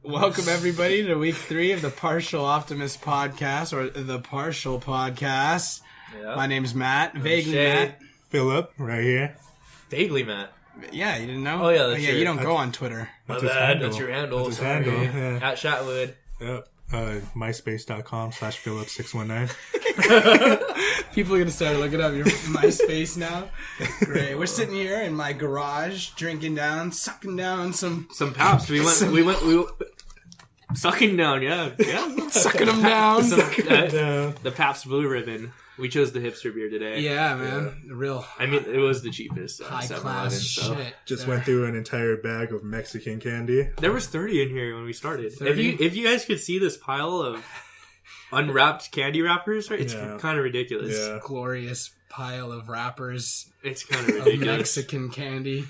Welcome, everybody, to week 3 of the Partial Optimist Podcast, or the Partial Podcast. Yep. My name's Matt. Vaguely Shay. Matt. Philip, right here. Vaguely Matt. Yeah, you didn't know? Oh, yeah, that's you don't go on Twitter. My bad. That's your handle. That's his handle. Yeah. At Shatwood. Yep. MySpace.com/Philip619. People are going to start looking up your MySpace now. Great. We're sitting here in my garage, drinking down, sucking down some Paps. We went sucking down, yeah. sucking them down. The Pabst Blue Ribbon. We chose the hipster beer today. Yeah, man. Real. I mean, it was the cheapest. High class shit. Just went through an entire bag of Mexican candy. There was 30 in here when we started. 30? If you guys could see this pile of unwrapped candy wrappers, right? It's kind of ridiculous. Yeah. Glorious pile of wrappers. It's kind of ridiculous. Of Mexican candy.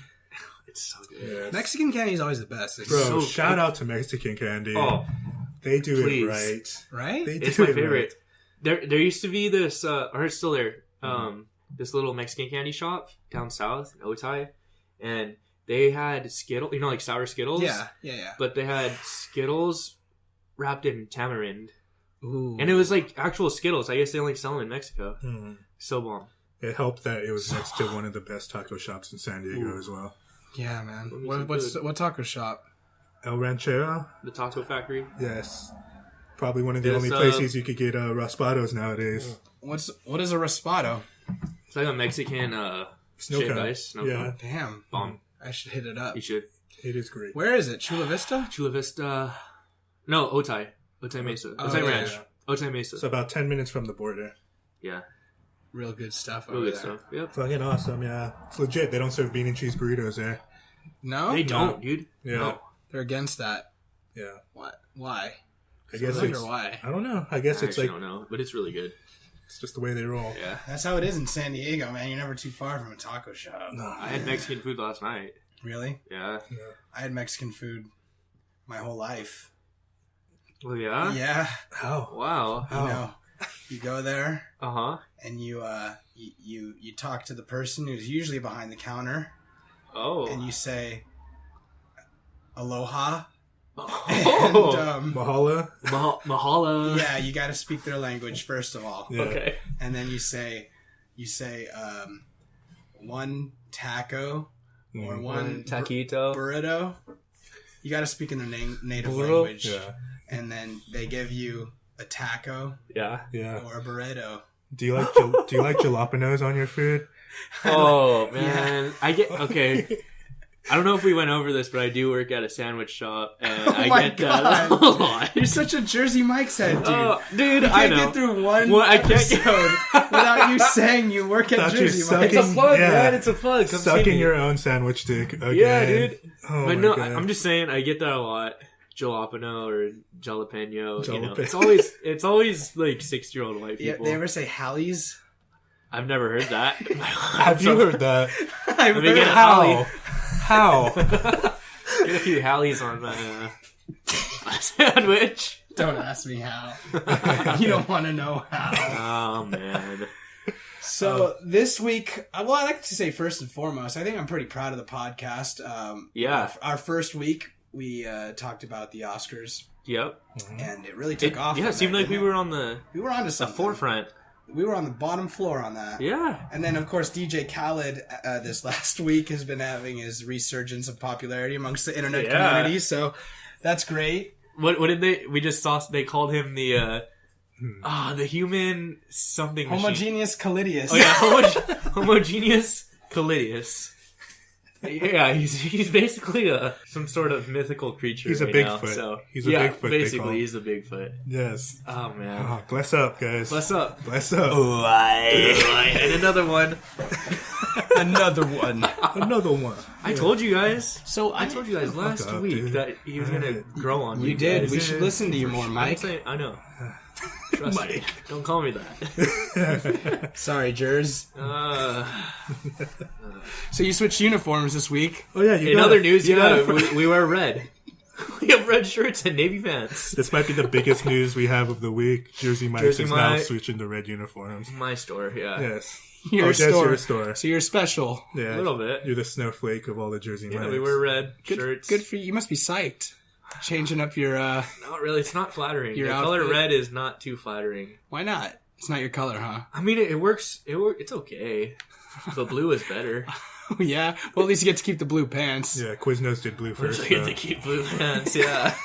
It's so good. Yes. Mexican candy is always the best. It's Bro, shout out to Mexican candy. Oh, they do please. it right. Right? They do it's my it favorite. Right. There used to be this, or it's still there, this little Mexican candy shop down south in Otay, and they had Skittles, like sour Skittles? Yeah. But they had Skittles wrapped in tamarind. Ooh. And it was like actual Skittles. I guess they only sell them in Mexico. Mm. So bomb. It helped that it was next to one of the best taco shops in San Diego as well. Yeah, man. What taco shop? El Ranchero? The Taco Factory. Yes. Probably one of the only places you could get raspados nowadays. What is a raspado? It's like a Mexican shaved ice. Snow cone. Damn. Bomb. I should hit it up. You should. It is great. Where is it? Chula Vista? Chula Vista. No, Otay. Otay Mesa. Otay Ranch. Yeah. Otay Mesa. It's about 10 minutes from the border. Yeah. Real good stuff Real over good there. stuff. Yep. Fucking awesome, yeah. It's legit. They don't serve bean and cheese burritos there. No? They don't, dude. Yeah. No. They're against that. Yeah. What? Why? I guess I it's... wonder why. I don't know. I guess it's like... I don't know, but it's really good. It's just the way they roll. Yeah. That's how it is in San Diego, man. You're never too far from a taco shop. No. I had Mexican food last night. Really? Yeah. I had Mexican food my whole life. Well, yeah? Yeah. How? Wow. You know, you go there Uh-huh. and you talk to the person who's usually behind the counter. Oh. And you say, aloha. Oh. And, Mahala? Mahala. yeah, you got to speak their language first of all. Yeah. Okay. And then you say, one taco or one taquito. burrito. You got to speak in their native Burrito? language. Yeah. And then they give you a taco Yeah. Yeah. or a burrito. Do you like jalapenos on your food? Oh, man. Okay. I don't know if we went over this, but I do work at a sandwich shop, and I get that a lot. You're such a Jersey Mike's head, dude. Dude, you I can't know. get through one I can't episode without you saying you work at Jersey Mike's. It's a plug, man. It's a plug. Come Sucking your own sandwich dick again. Yeah, dude. Oh But my no, God. I'm just saying, I get that a lot. Jalapeno or jalapeno. You know, Jalapeno. it's always like 6-year-old white Yeah, people. they ever say Hallies? I've never heard that. Have you heard that? I've me get heard Hallie. How? Get a few Hallies on my sandwich. Don't ask me how. You don't want to know how. Oh, man. So this week, well, I like to say first and foremost, I think I'm pretty proud of the podcast. Yeah. Our first week, we talked about the Oscars, Yep. and it really took off. Yeah, it seemed like we were on the onto something. forefront. We were on the bottom floor on that. Yeah. And then, of course, DJ Khaled this last week has been having his resurgence of popularity amongst the internet community. So that's great. What did they? We just saw. They called him the human something. Homogeneous Calidius. Oh yeah, homogeneous Calidius. Yeah, he's basically some sort of mythical creature. He's a right Bigfoot. Now, so. He's a Bigfoot. Basically, he's a Bigfoot. Yes. Oh man. Oh, bless up, guys. Bless up. Bless up. And another one. Another one. Another one. I told you guys. So I told you guys last up, week dude. that he was gonna grow on me. You did. guys. We should listen to you more, Mike. I know. Trust me. Don't call me that. Sorry, Jers. So you switched uniforms this week. Oh yeah. In other news, we wear red. We have red shirts and navy pants. This might be the biggest news we have of the week. Jersey Mike's Jersey is now Mike. switching to red uniforms. My store, yeah. Yes. Your just store. your store. So you're special. Yeah, A little bit. You're the snowflake of all the Jersey Mike's. Yeah, we wear red shirts. Good for you. You must be psyched. Changing up your... Not really. It's not flattering. Your The color outfit? red is not too flattering. Why not? It's not your color, huh? I mean, it works. It's okay. But blue is better. Yeah. Well, at least you get to keep the blue pants. Yeah, Quiznos did blue first. I get to keep blue pants, yeah.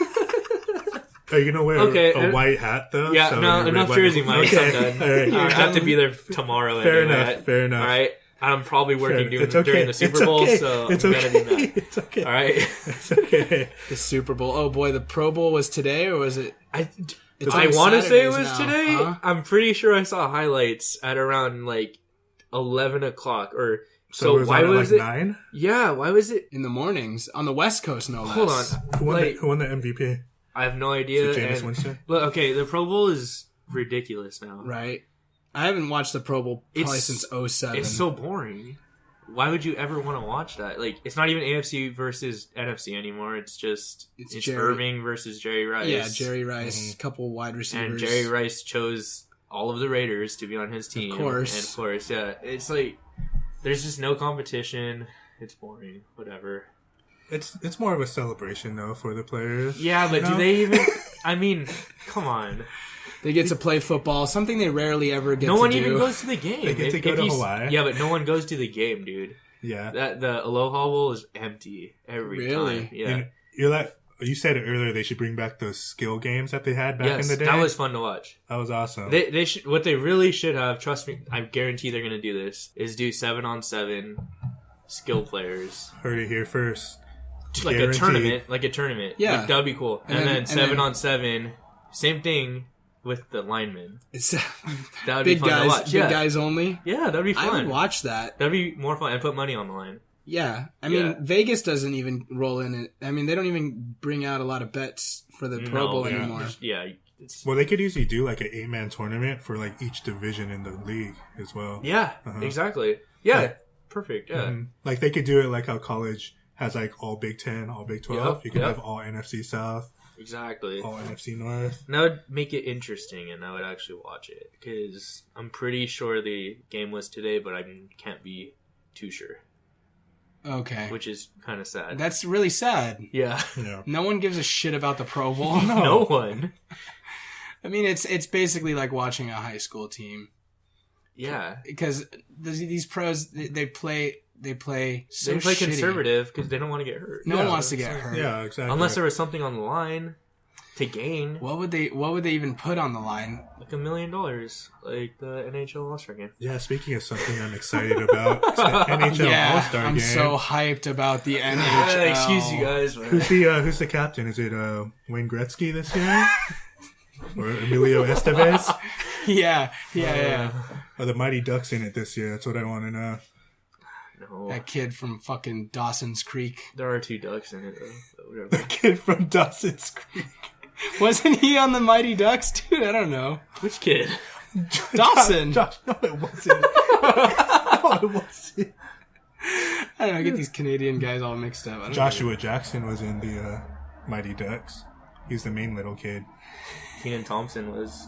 Are you gonna wear a white hat though? Yeah, so no, enough Jersey Mike's. Okay. I'm done. All right. I have to be there tomorrow. Fair anyway. enough. Fair enough. All right. I'm probably working during the Super It's Bowl, okay. so it's I'm okay. gonna be mad. It's okay. All right. It's okay. The Super Bowl. Oh boy, the Pro Bowl was today, or was it? I on want to say it Saturdays was now, today. huh? I'm pretty sure I saw highlights at around like 11 o'clock or So why was it? 9? Yeah, why was it? In the mornings on the West Coast, no less. Hold on. Who won the MVP? I have no idea. So Jameis Winston? But okay, the Pro Bowl is ridiculous now. Right. I haven't watched the Pro Bowl probably since 07. It's so boring. Why would you ever want to watch that? Like, it's not even AFC versus NFC anymore. It's just it's Irving versus Jerry Rice. Yeah, Jerry Rice, couple wide receivers. And Jerry Rice chose all of the Raiders to be on his team. Of course. And of course, yeah. It's like there's just no competition. It's boring. Whatever. It's more of a celebration though for the players. Yeah, but do they even? I mean, come on. They get to play football, something they rarely ever get to do. No one even goes to the game. They get to go to Hawaii. Yeah, but no one goes to the game, dude. Yeah. The Aloha Bowl is empty every time. Yeah. You said it earlier. They should bring back those skill games that they had back in the day. That was fun to watch. That was awesome. They should. What they really should have. Trust me, I guarantee they're going to do this. Is do 7-on-7 skill players. Heard it here first. Like a tournament. Yeah, like, that'd be cool. And then 7-on-7, same thing with the linemen. It's that would be fun to watch. Big guys only. Yeah, that'd be fun. I would watch that. That'd be more fun and put money on the line. Yeah, I mean Vegas doesn't even roll in it. I mean they don't even bring out a lot of bets for the Pro Bowl anymore. Yeah. Well, they could usually do like an 8-man tournament for like each division in the league as well. Yeah, exactly. Yeah, perfect. Yeah, like they could do it like how college has like all Big 10, all Big 12. Yep, You could have all NFC South, exactly. all NFC North. And that would make it interesting, and I would actually watch it because I'm pretty sure the game was today, but I can't be too sure. Okay, Which is kind of sad. that's really sad. Yeah. No one gives a shit about the Pro Bowl. No one. I mean, it's basically like watching a high school team. Yeah. Because these pros, they play so They play shitty. conservative because they don't want to get hurt. No one wants to get hurt. Yeah, exactly. Unless there was something on the line to gain. What would they even put on the line? Like $1 million. Like the NHL All-Star game. Yeah, speaking of something I'm excited about, it's the NHL All-Star I'm game. so hyped about the NHL. Excuse you guys, man. Who's the captain? Is it Wayne Gretzky this year? Or Emilio Estevez? Yeah. Are the Mighty Ducks in it this year? That's what I want to know. No. That kid from fucking Dawson's Creek. There are 2 ducks in it, though. The kid from Dawson's Creek. Wasn't he on the Mighty Ducks, dude? I don't know. Which kid? Dawson. Josh, no, it wasn't. No, it wasn't. I don't know. I get these Canadian guys all mixed up. Joshua Jackson was in the Mighty Ducks. He's the main little kid. Keenan Thompson was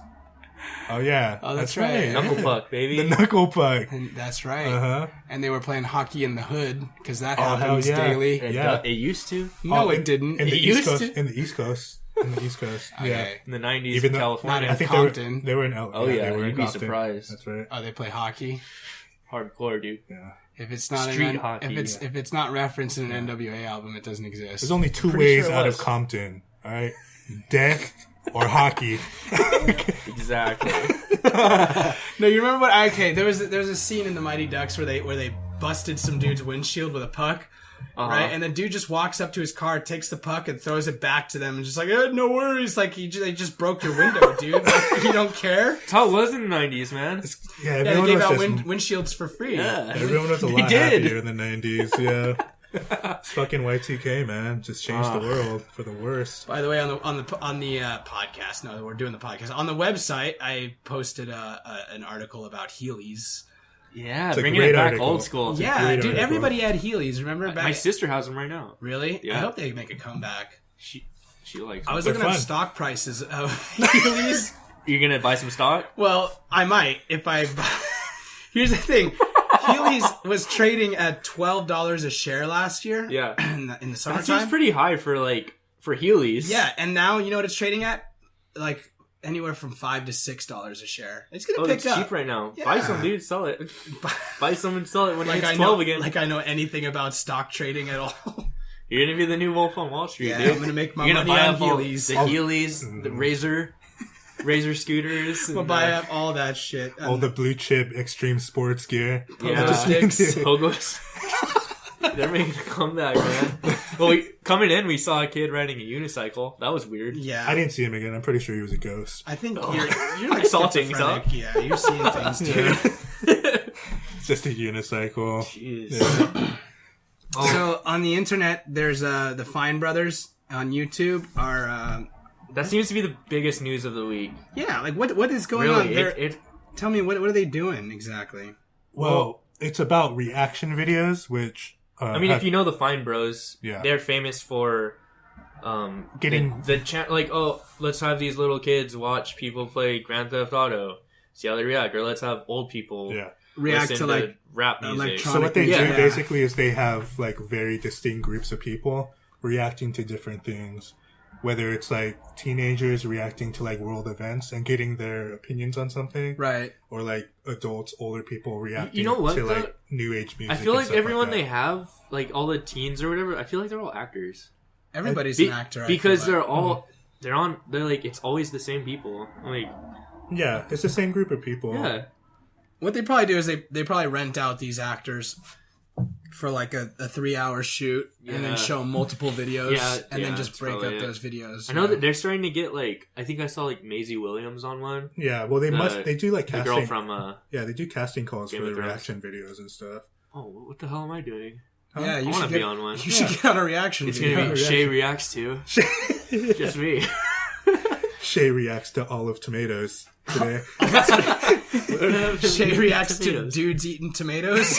Oh, yeah. Oh, that's right. Knuckle Puck, baby. The Knuckle Puck. And that's right. Uh-huh. And they were playing hockey in the hood because that Oh, hell happens yeah. daily. It used to. No, it didn't. In the It East used Coast. to. In the East Coast. In the East Coast. Yeah. Okay. In the 90s Even in though- California. Not I think Compton. they were in LA. Oh, yeah, they were in you'd be Compton. surprised. That's right. Oh, they play hockey. Hardcore, dude. Yeah. If it's not Street hockey, if it's not referenced in an NWA album, it doesn't exist. There's only 2 Pretty ways sure it out was. of Compton. All right. Death or hockey. Exactly. No, you remember what? Okay, there was a scene in the Mighty Ducks where they busted some dude's windshield with a puck, right? And the dude just walks up to his car, takes the puck, and throws it back to them, and just like, no worries, like they just broke your window, dude. Like, you don't care. That's how it was in the 90s, man. Yeah, Yeah, they everyone gave was out just... windshields for free. Yeah. Everyone was a They lot did. happier in the 90s, yeah. It's fucking Y2K, man. Just changed the world for the worst. By the way, on the podcast, no, we're doing the podcast. On the website, I posted an article about Heelys. Yeah, It's a bringing great it back article. old school. Yeah, great dude, article. everybody had Heelys. Remember back? My sister has them right now. Really? Yeah. I hope they make a comeback. She likes I them. was They're looking at fun. stock prices of Heelys. You're going to buy some stock? Well, I might if I. Here's the thing. Heelys was trading at $12 a share last year. Yeah. in the That summertime. seems pretty high for Heelys. Yeah, and now you know what it's trading at? Like anywhere from $5 to $6 a share. It's gonna pick it's up. cheap right now. Yeah. Buy some, dude. Sell it. Buy some and sell it when Like it's I 12 know, again. like I know anything about stock trading at all. You're gonna be the new Wolf on Wall Street, Yeah, dude. I'm gonna make my You're gonna money buy on up all Heelys. the Heelys, the Razor scooters. We'll buy up all that shit. All the blue chip extreme sports gear. Pogo sticks. Pogos. They're making a comeback, man. Well, coming in, we saw a kid riding a unicycle. That was weird. Yeah, I didn't see him again. I'm pretty sure he was a ghost. I think you're like saw things, schizophrenic. Yeah, you're seeing things too. It's just a unicycle. Jeez. Yeah. So on the internet, there's the Fine Brothers on YouTube are That seems to be the biggest news of the week. like what is going on? Really, Tell me what are they doing exactly? Well, it's about reaction videos, which I mean, if you know the Fine Bros, Yeah. they're famous for getting let's have these little kids watch people play Grand Theft Auto, see how they react, or let's have old people React listen to like rap music. electronic- So what they Yeah. do basically is they have like very distinct groups of people reacting to different things, whether it's like teenagers reacting to like world events and getting their opinions on something, right. or like adults, older people reacting You know what, to though? like new age music. I feel and like stuff everyone that. they have, like all the teens or whatever, I feel like they're all actors. Everybody's Be- an actor because I feel they're like. all they're like it's always the same people. Like Yeah, it's the same group of people. yeah. What they probably do is they probably rent out these actors for like a 3-hour shoot and then Yeah. show multiple videos and then just that's break up probably it. those videos. I know that they're starting to get like I think I saw like Maisie Williams on one. Yeah, well, they do like The casting. girl from Yeah, they do casting calls Game for of the Thrones. reaction videos and stuff. oh, what the hell am I doing? Yeah, I you wanna should be get on one. You should get on a reaction It's video. gonna be Shay reacts to. Just me. Shay reacts to olive tomatoes today. Shay reacts to Tomatoes. dudes eating tomatoes.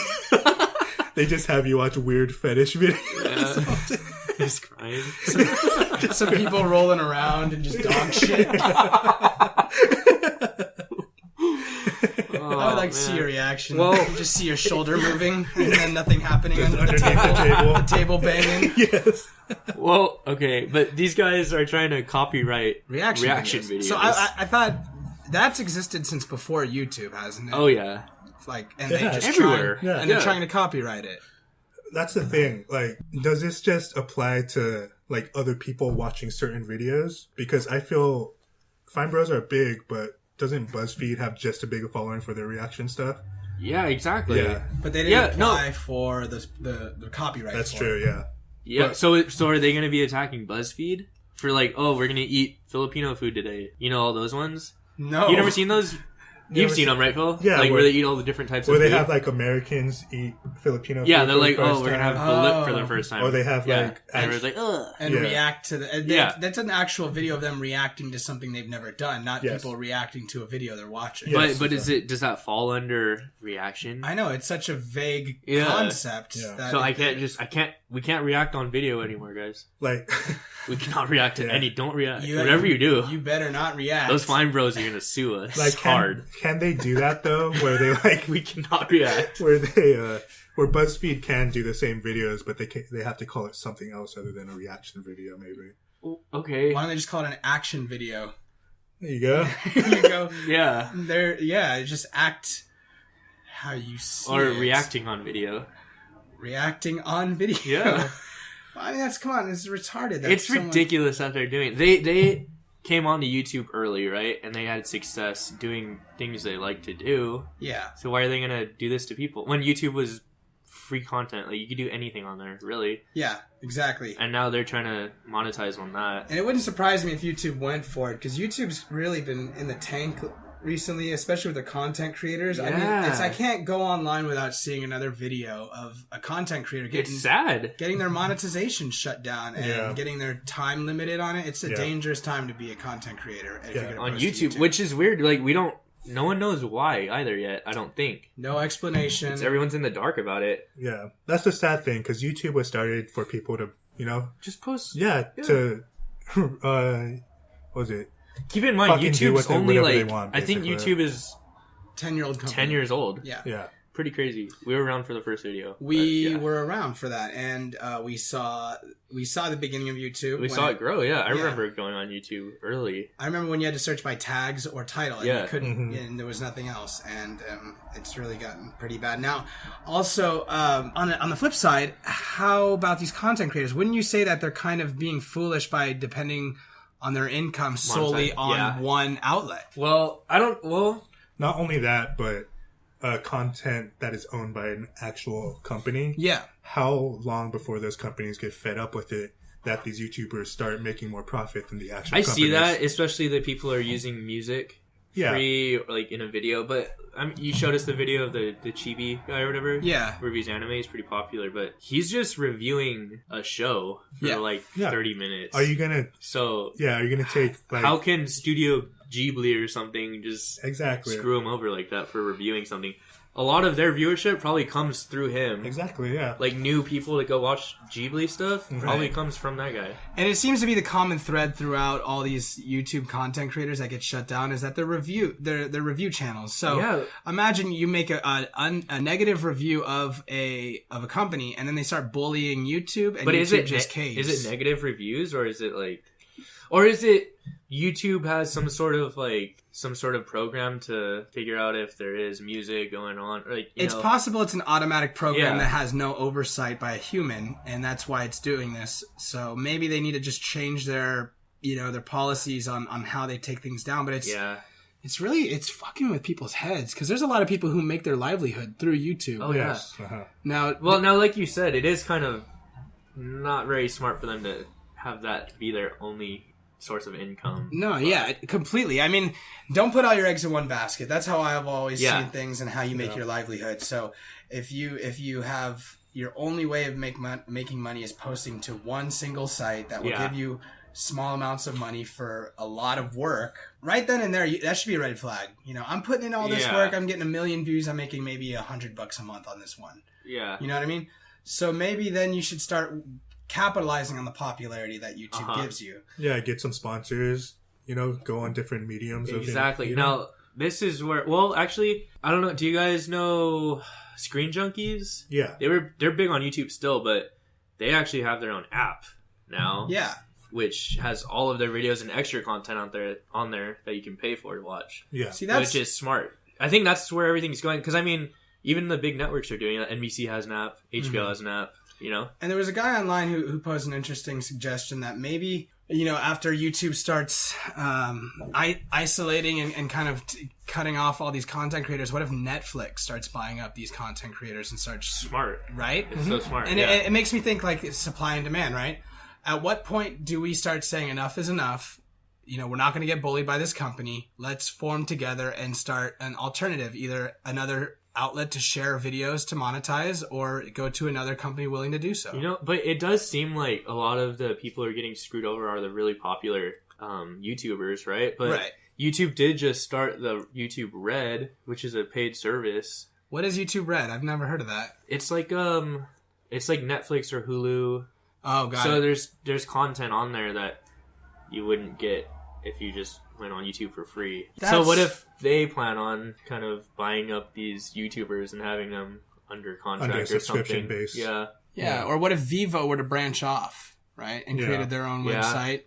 They just have you watch weird fetish videos. Yeah. He's crying. Some people rolling around and just dog shit. I would like to see your reaction. Well- You just see your shoulder moving and then nothing happening Just under the underneath table. the The table banging. Yes. Well, okay, but these guys are trying to copyright Reaction videos. So I thought that's existed since before YouTube, hasn't it? Oh yeah, Like, and they Yeah. just Everywhere. try, Yeah. and they're Yeah. trying to copyright it. That's the thing. Like, does this just apply to like other people watching certain videos? Because I feel Fine Bros are big, but doesn't BuzzFeed have just a big following for their reaction stuff? yeah, exactly. Yeah, But they didn't Yeah, no. apply for the copyright. that's for true. it. Yeah. Yeah. But- So are they going to be attacking BuzzFeed for like, oh, we're going to eat Filipino food today? You know all those ones. No, You never seen those? You've Never seen them, right, Phil? Yeah, like where where- they eat all the different types Where of they food. have like Americans eat Filipino. yeah, food they're for the like, first oh, we're gonna time. have the lip for the Oh. first time. Or they have yeah. like and everyone's like, ugh. and Yeah. react to the. Yeah. That's an actual video of them reacting to something they've never done, not Yes. people reacting to a video they're watching. Yeah. But Yes, does that fall under reaction? I know it's such a vague Yeah. concept. Yeah. That So it- we can't react on video anymore, guys. like We cannot react to Yeah. any. Don't react. You- Whatever you do, You better not react. those Fine Bros are gonna sue us like hard. can they do that though? Where they like We cannot react. where BuzzFeed can do the same videos, but they have to call it something else other than a reaction video. Maybe Okay. Why don't they just call it an action video? there you go. You go Yeah. there. Yeah, just act how you see Or it. reacting on video. Reacting on video. Yeah. I mean, come on, it's retarded. that It's someone- ridiculous that they're doing. They came onto YouTube early, right? And they had success doing things they like to do. Yeah. So why are they gonna do this to people when YouTube was free content? Like you could do anything on there, really. Yeah, exactly. And now they're trying to monetize on that. And it wouldn't surprise me if YouTube went for it, because YouTube's really been in the tank recently, especially with the content creators. I mean, Yeah. I can't go online without seeing another video of a content creator It's sad. getting their monetization shut down and Yeah. getting their time limited on it. It's a Yeah. dangerous time to be a content creator if you're gonna On post YouTube, to which is weird. Like no one knows why either yet. I don't think. no explanation. Everyone's in the dark about it. Yeah, that's the sad thing because YouTube was started for people to Just post. to what was it? Keep in mind, Fucking do YouTube's what they- only whatever they like want, I think basically. YouTube is 10-year-old company. 10 years old. Yeah. Yeah, pretty crazy. We were around for the first video. We were around for that, and we saw the beginning of YouTube. We saw it grow. Yeah, I remember going on YouTube early. I remember when you had to search by tags or title, and you couldn't, and there was nothing else, and it's really gotten pretty bad now. Also, on the flip side, how about these content creators? Wouldn't you say that they're kind of being foolish by depending on their income solely on one outlet? Well, not only that, but content that is owned by an actual company. Yeah. How long before those companies get fed up with it that these YouTubers start making more profit than the actual companies? I see that, especially that people are using music free, like in a video. But you showed us the video of the Chibi guy or whatever. Yeah. Reviews anime. He's pretty popular, but he's just reviewing a show for 30 minutes. Are you gonna take like, how can Studio Ghibli or something just exactly screw him over like that for reviewing something? A lot of their viewership probably comes through him. Exactly, yeah. Like new people that go watch Ghibli stuff probably comes from that guy. And it seems to be the common thread throughout all these YouTube content creators that get shut down is that they're review channels. So imagine you make a negative review of a company, and then they start bullying YouTube, and YouTube just caves. Is it negative reviews, or is it like, or is it YouTube has some sort of program to figure out if there is music going on? Like, it's possible it's an automatic program that has no oversight by a human, and that's why it's doing this. So maybe they need to just change their policies on how they take things down. But it's fucking with people's heads, because there's a lot of people who make their livelihood through YouTube. Oh yes. Yeah. Now, like you said, it is kind of not very smart for them to have that be their only source of income. No, completely. I mean, don't put all your eggs in one basket. That's how I've always seen things and how you make your livelihood. So if you have your only way of making money is posting to one single site that will give you small amounts of money for a lot of work, right then and there, that should be a red flag. I'm putting in all this work. I'm getting 1 million views. I'm making maybe $100 a month on this one. Yeah. You know what I mean? So maybe then you should start capitalizing on the popularity that YouTube gives you. Yeah, get some sponsors, go on different mediums. Exactly. Now, this is where, well, actually, I don't know. Do you guys know Screen Junkies? Yeah. They're big on YouTube still, but they actually have their own app now. Yeah. Which has all of their videos and extra content on there that you can pay for to watch. Yeah. See, which is smart. I think that's where everything's going. Because, I mean, even the big networks are doing it. NBC has an app. HBO has an app. And there was a guy online who posed an interesting suggestion that maybe, after YouTube starts isolating and kind of cutting off all these content creators, what if Netflix starts buying up these content creators and starts... Smart. Right? It's so smart. And it makes me think like it's supply and demand, right? At what point do we start saying enough is enough? We're not going to get bullied by this company. Let's form together and start an alternative, either another outlet to share videos to monetize, or go to another company willing to do so. But it does seem like a lot of the people who are getting screwed over are the really popular YouTubers, right? But YouTube did just start the YouTube Red, which is a paid service. What is YouTube Red? I've never heard of that. It's like Netflix or Hulu. Oh, got it. So there's content on there that you wouldn't get if you just went on YouTube for free. So what if they plan on kind of buying up these YouTubers and having them under contract or something? Base. Yeah. Or what if Vivo were to branch off, right, and created their own website?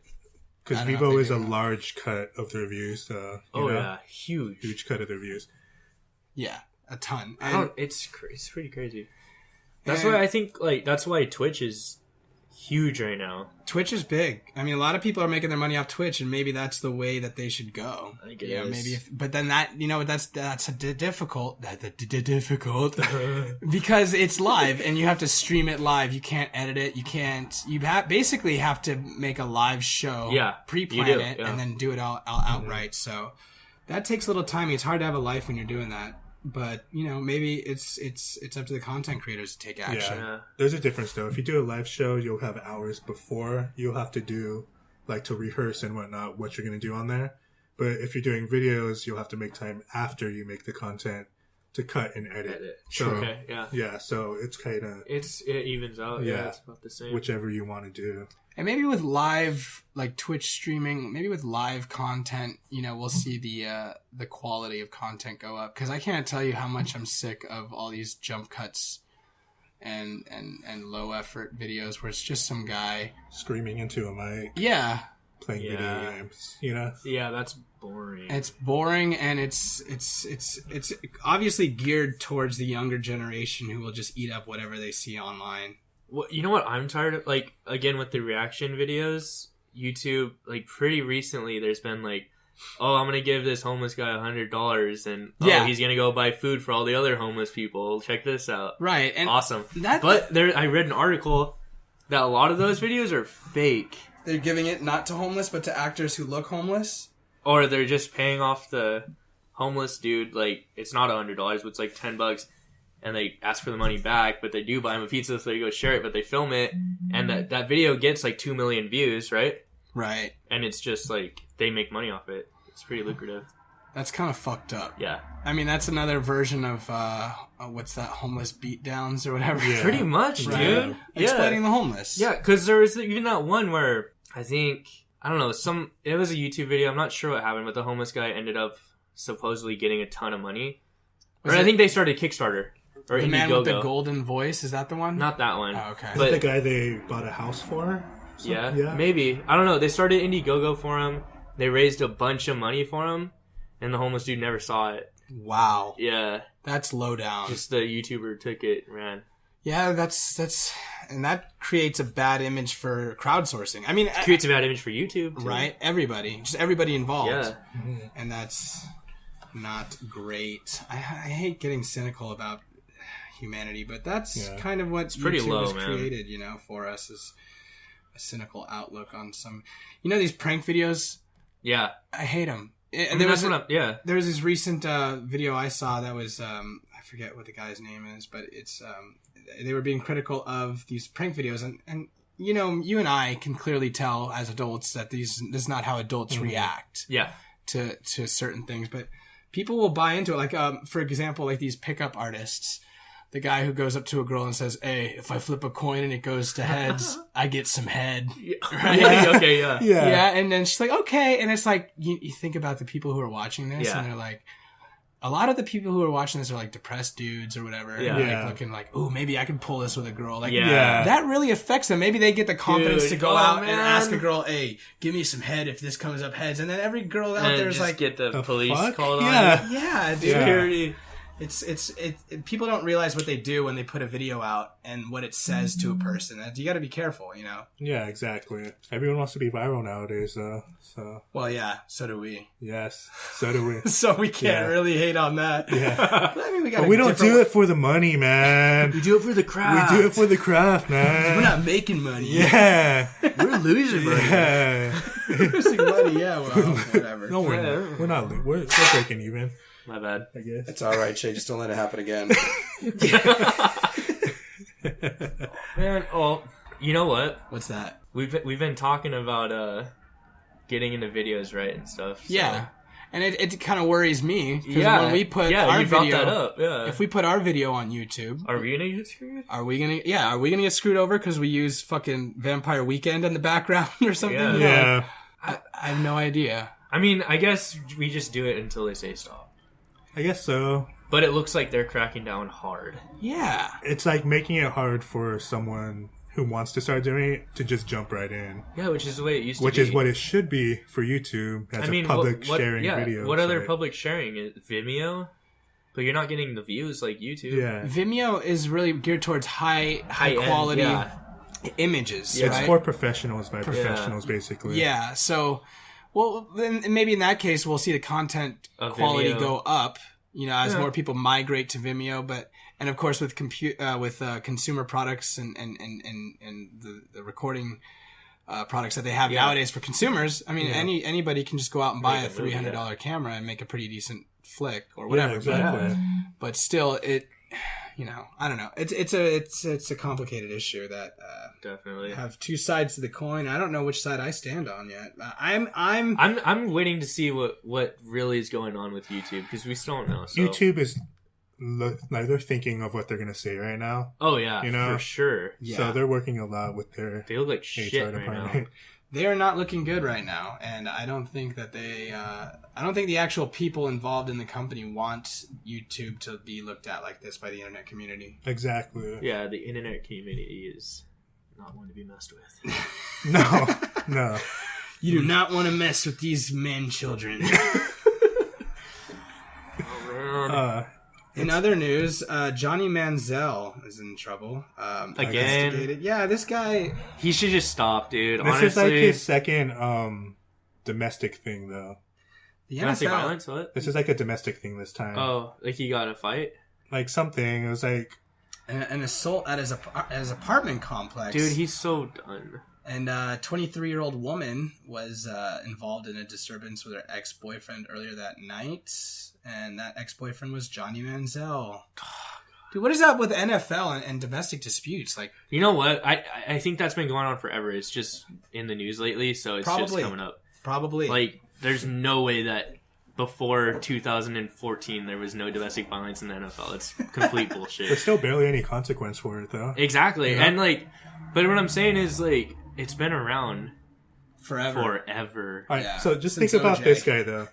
Because Vivo is a large cut of the reviews. Huge cut of the reviews. Yeah, a ton. It's pretty crazy. That's why I think that's why Twitch is huge right now. Twitch is big. I mean, a lot of people are making their money off Twitch, and maybe that's the way that they should go. I think it is. Maybe but then that's difficult. Difficult because it's live, and you have to stream it live. You can't edit it. You basically have to make a live show. Pre-plan it, and then do it all outright. So that takes a little time. It's hard to have a life when you're doing that. But, maybe it's up to the content creators to take action. Yeah. There's a difference, though. If you do a live show, you'll have hours before. You'll have to do, to rehearse and whatnot, what you're going to do on there. But if you're doing videos, you'll have to make time after you make the content to cut and edit. So, okay, yeah, so it's kind of... It evens out. Yeah, it's about the same. Whichever you want to do. And maybe with live, like Twitch streaming, maybe with live content, we'll see the quality of content go up. Because I can't tell you how much I'm sick of all these jump cuts and low effort videos where it's just some guy screaming into a mic. Yeah. Playing video games, Yeah, that's boring. It's boring, and it's obviously geared towards the younger generation who will just eat up whatever they see online. Well, you know what I'm tired of? Like, again, with the reaction videos, YouTube, like, pretty recently, there's been, like, oh, I'm going to give this homeless guy $100, and he's going to go buy food for all the other homeless people. Check this out. Right. And awesome. I read an article that a lot of those videos are fake. They're giving it not to homeless, but to actors who look homeless? Or they're just paying off the homeless dude, like, it's not $100, but it's like $10, and they ask for the money back, but they do buy him a pizza, so they go share it, but they film it, and that video gets like 2 million views, right? Right. And it's just like, they make money off it. It's pretty lucrative. That's kind of fucked up. Yeah. I mean, that's another version of, what's that, homeless beatdowns or whatever? Yeah. Pretty much, dude. Yeah. Exploiting the homeless. Yeah, because there was even that one where, I think, I don't know, it was a YouTube video, I'm not sure what happened, but the homeless guy ended up supposedly getting a ton of money. I think they started Kickstarter. Or the Indiegogo. man with the golden voice, is that the one? Not that one. Oh, okay. Is that the guy they bought a house for? Yeah, maybe. I don't know. They started Indiegogo for him. They raised a bunch of money for him, and the homeless dude never saw it. Wow. Yeah. That's low down. Just the YouTuber took it and ran. Yeah, that's and that creates a bad image for crowdsourcing. I mean, it creates a bad image for YouTube, too. Right? Everybody involved. Yeah. Mm-hmm. And that's not great. I hate getting cynical about humanity, but that's kind of what YouTube has created, for us, is a cynical outlook on some, these prank videos. Yeah, I hate them. There was this recent video I saw that was I forget what the guy's name is, but it's they were being critical of these prank videos, and you and I can clearly tell as adults that this is not how adults react. Yeah. To certain things, but people will buy into it. Like for example, like these pickup artists. The guy who goes up to a girl and says, "Hey, if I flip a coin and it goes to heads, I get some head." Right? Yeah. Okay, yeah. Yeah, and then she's like, "Okay." And it's like, you think about the people who are watching this, and they're like, a lot of the people who are watching this are like depressed dudes or whatever. Yeah. Like looking like, "Ooh, maybe I can pull this with a girl." Like, that really affects them. Maybe they get the confidence to go out and ask a girl, "Hey, give me some head if this comes up heads." And then every girl out there is like, get the police called on. Yeah, dude. Security. It's people don't realize what they do when they put a video out and what it says to a person. You got to be careful, Yeah, exactly. Everyone wants to be viral nowadays, though. So. Well, yeah, so do we. Yes, so do we. So we can't really hate on that. Yeah. I mean, but we don't do it for the money, man. We do it for the craft. We do it for the craft, man. We're not making money. Yeah. We're losing money. Yeah. Losing money, yeah, well, whatever. No, we're not. We're breaking even. My bad. I guess. It's all right, Shay. Just don't let it happen again. Man, you know what? What's that? We've been talking about getting into videos, right, and stuff. So. Yeah, and it kind of worries me because when we put our video, that up. Yeah. If we put our video on YouTube, are we gonna get screwed? Are we gonna get screwed over because we use fucking Vampire Weekend in the background or something? Yeah. I have no idea. I mean, I guess we just do it until they say stop. I guess so. But it looks like they're cracking down hard. Yeah. It's like making it hard for someone who wants to start doing it to just jump right in. Yeah, which is the way it used to be. Which is what it should be for YouTube as a public sharing video. What other public sharing? Is Vimeo? But you're not getting the views like YouTube. Yeah. Vimeo is really geared towards high quality images. Yeah, it's for professionals by professionals, basically. Yeah, so... Well, then maybe in that case, we'll see the content quality go up, as more people migrate to Vimeo. And of course, with consumer products and the recording products that they have nowadays for consumers, I mean, anybody can just go out and buy a $300 camera and make a pretty decent flick or whatever. Yeah, exactly. But still, I don't know. It's a complicated issue that definitely have two sides to the coin. I don't know which side I stand on yet. I'm waiting to see what really is going on with YouTube because we still don't know. So. YouTube is they're thinking of what they're gonna say right now. Oh yeah, for sure. Yeah. So they're working a lot with their. They look like shit right now. They are not looking good right now, and I don't think that I don't think the actual people involved in the company want YouTube to be looked at like this by the internet community. Exactly. Yeah, the internet community is not one to be messed with. No. You do not want to mess with these men children. Oh man. In other news, Johnny Manziel is in trouble. Again? Yeah, this guy... He should just stop, dude. This Honestly. is like his second domestic thing, though. Domestic violence? What? This is like a domestic thing this time. Oh, like he got in a fight? Like something. It was like... An assault at his apartment complex. Dude, he's so done. And a 23-year-old woman was involved in a disturbance with her ex-boyfriend earlier that night. And that ex-boyfriend was Johnny Manziel. Dude, what is up with NFL and domestic disputes? Like, you know what? I think that's been going on forever. It's just in the news lately, so it's just coming up. Probably. Like, there's no way that before 2014 there was no domestic violence in the NFL. It's complete bullshit. There's still barely any consequence for it, though. Exactly. Yeah. And, like, but what I'm saying is, like, it's been around forever. All right, yeah. so just Since think about OJ. this guy, though.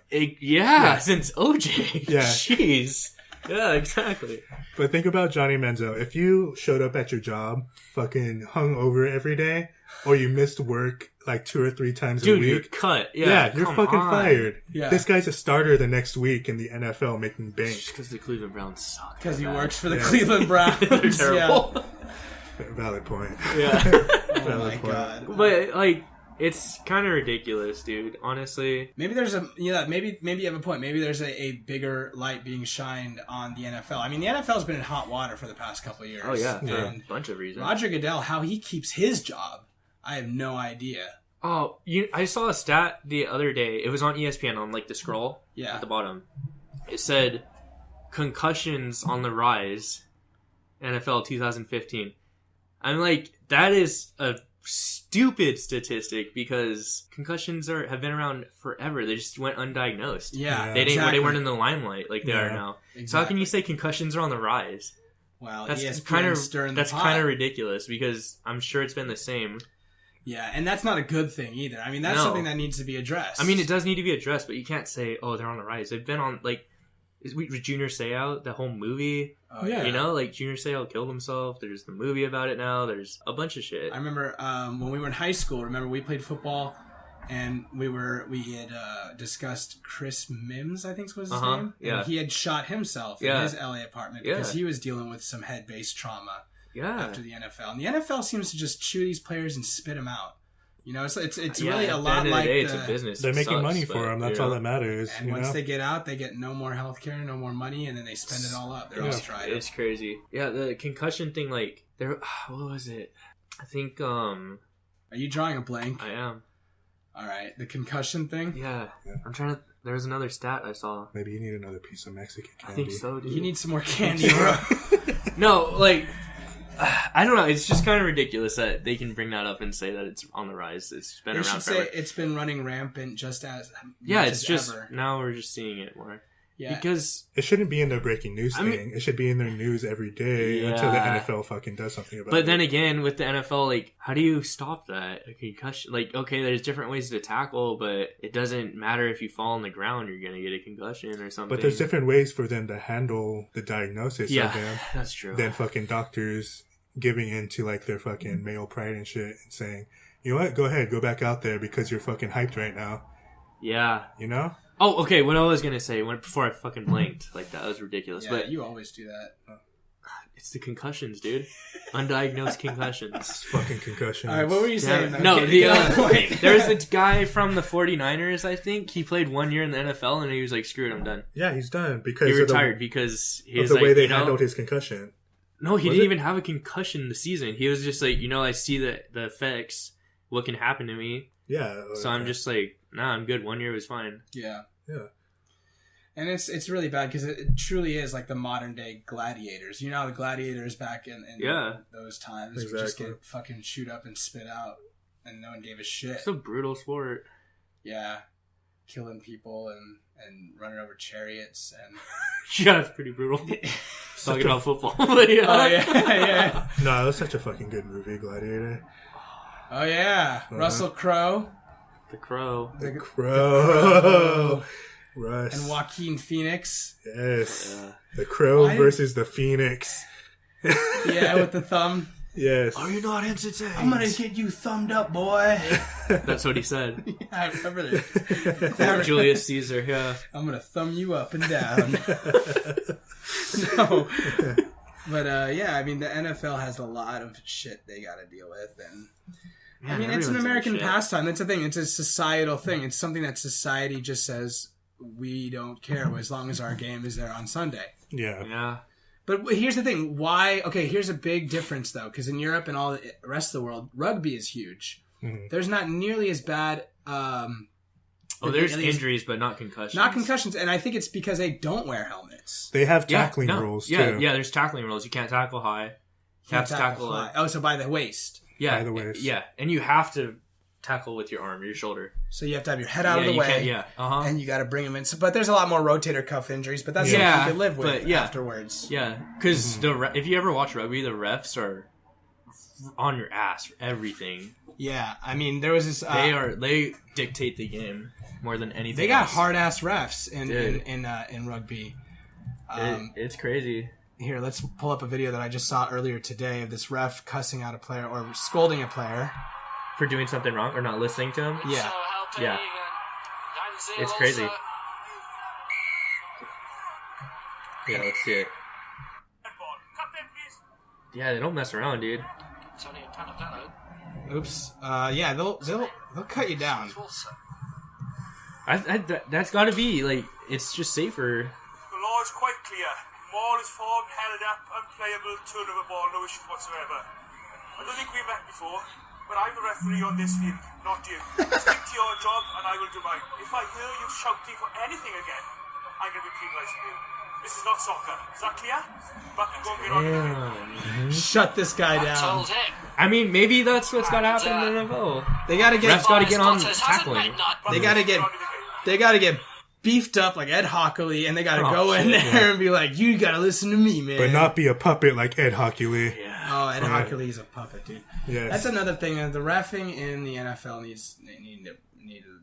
Since OJ. Yeah. Jeez. Yeah, exactly. But think about Johnny Manziel. If you showed up at your job fucking hung over every day, or you missed work like 2 or 3 times a Dude, week. you're cut. You're fucking fired. Yeah. This guy's a starter the next week in the NFL making bank. Because the Cleveland Browns suck. Because he works for the Cleveland Browns. They're terrible. Yeah. Valid point. Yeah. Oh my god. But, like, it's kind of ridiculous, dude. Honestly. Maybe there's maybe you have a point. Maybe there's a bigger light being shined on the NFL. I mean, the NFL's been in hot water for the past couple of years. Oh, yeah. For And a bunch of reasons. Roger Goodell, how he keeps his job, I have no idea. Oh, I saw a stat the other day. It was on ESPN on, like, the scroll at the bottom. It said, concussions on the rise, NFL 2015. I'm like, that is a stupid statistic because concussions have been around forever. They just went undiagnosed. Yeah, They weren't in the limelight like they are now. Exactly. So how can you say concussions are on the rise? Well, That's kind of ridiculous because I'm sure it's been the same. Yeah, and that's not a good thing either. I mean, that's something that needs to be addressed. I mean, it does need to be addressed, but you can't say, "Oh, they're on the rise." They've been on like Junior Seau, the whole movie. Oh, yeah. You know, like Junior Seau killed himself. There's the movie about it now. There's a bunch of shit. I remember when we were in high school. Remember we played football, and we had discussed Chris Mims, I think was his name. Yeah, and he had shot himself in his LA apartment because he was dealing with some head-based trauma. After the NFL, and the NFL seems to just chew these players and spit them out. You know, it's really a lot like it's a business. They're making money for them. That's all that matters. And once they get out, they get no more health care, no more money, and then they spend it all up. They're all tried. It's crazy. Yeah, the concussion thing, like, what was it? I think, Are you drawing a blank? I am. All right, the concussion thing? Yeah. I'm trying to, there was another stat I saw. Maybe you need another piece of Mexican candy. I think so, dude. You need some more candy, bro. No, like, I don't know. It's just kind of ridiculous that they can bring that up and say that it's on the rise. It's been around forever. It's been running rampant just as it's just ever. Now we're just seeing it more. Yeah, because it shouldn't be in their breaking news thing. It should be in their news every day until the NFL fucking does something about it. But then again, with the NFL, like, how do you stop that? A concussion, like, okay, there's different ways to tackle, but it doesn't matter if you fall on the ground, you're gonna get a concussion or something. But there's different ways for them to handle the diagnosis of them. That's true. Than fucking doctors giving into like their fucking male pride and shit and saying, you know what, go ahead, go back out there because you're fucking hyped right now. Yeah. You know? Oh, okay, what I was gonna say before I fucking blanked, like, that was ridiculous. Yeah, but you always do that. It's the concussions, dude. Undiagnosed concussions. It's fucking concussions. All right, what were you saying? No, there's a guy from the 49ers, I think. He played 1 year in the NFL, and he was like, screw it, I'm done. Yeah, he's done because he retired because he of was the like, way they handled his concussion. No, he didn't even have a concussion this season. He was just like, I see the effects, what can happen to me. Yeah. So I'm just like, nah, I'm good. 1 year was fine. Yeah. Yeah. And it's really bad because it truly is like the modern day gladiators. You know how the gladiators back in those times would just get fucking chewed up and spit out, and no one gave a shit. It's a brutal sport. Yeah. killing people and running over chariots and Yeah, it's pretty brutal. Talking about football. But yeah. Oh yeah. No, it was such a fucking good movie, Gladiator. Oh yeah, Russell Crowe. The Crow. The Crow. Russ. And Joaquin Phoenix. Yes. Yeah. The Crow versus the Phoenix. Yeah, with the thumb. Yes. Are you not entertained? I'm gonna get you thumbed up, boy. That's what he said. Yeah, I remember this. Julius Caesar, yeah. I'm gonna thumb you up and down. No. But yeah, I mean the NFL has a lot of shit they gotta deal with, and Man, I mean it's an everyone's American in shit. pastime. That's the thing. It's a societal thing. It's something that society just says we don't care as long as our game is there on Sunday. Yeah. Yeah. But here's the thing. Why? Okay, here's a big difference, though, because in Europe and all the rest of the world, rugby is huge. Mhm. There's not nearly as bad... there's injuries, but not concussions. Not concussions, and I think it's because they don't wear helmets. They have tackling rules, too. Yeah, there's tackling rules. You can't tackle high. You have to tackle high. Oh, so by the waist. Yeah, by the waist. Yeah, and you have to tackle with your arm or your shoulder. So you have to have your head out of the you way. can't- Yeah, And you got to bring them in. So, but there's a lot more rotator cuff injuries, but that's something you can live with afterwards. Yeah, because if you ever watch rugby, the refs are on your ass for everything. Yeah, I mean, there was this... They dictate the game more than anything They got else. hard-ass refs in rugby. It's crazy. Here, let's pull up a video that I just saw earlier today of this ref cussing out a player or scolding a player. For doing something wrong or not listening to him? Yeah. Yeah. It's crazy. Yeah, let's see it. Yeah, they don't mess around, dude. Oops. Yeah, they'll cut you down. That's got to be, like, it's just safer. The law is quite clear. Ball is formed, held up, unplayable, turn of a ball, no issues whatsoever. I don't think we've met before, but I'm the referee on this field, not you. Stick to your job and I will do mine. If I hear you shouting for anything again, I'm going to be penalising you. This is not soccer. Is that clear? But go and get on with it. Shut this guy down. I mean, maybe that's what's got to happen in the NFL. They got to get... Refs got to get on tackling. They got to get beefed up like Ed Hockley, and they got to go in there and be like, you got to listen to me, man. But not be a puppet like Ed Hockley. Yeah. Oh, Ed Hockley's a puppet, dude. Yes. That's another thing. The reffing in the NFL need to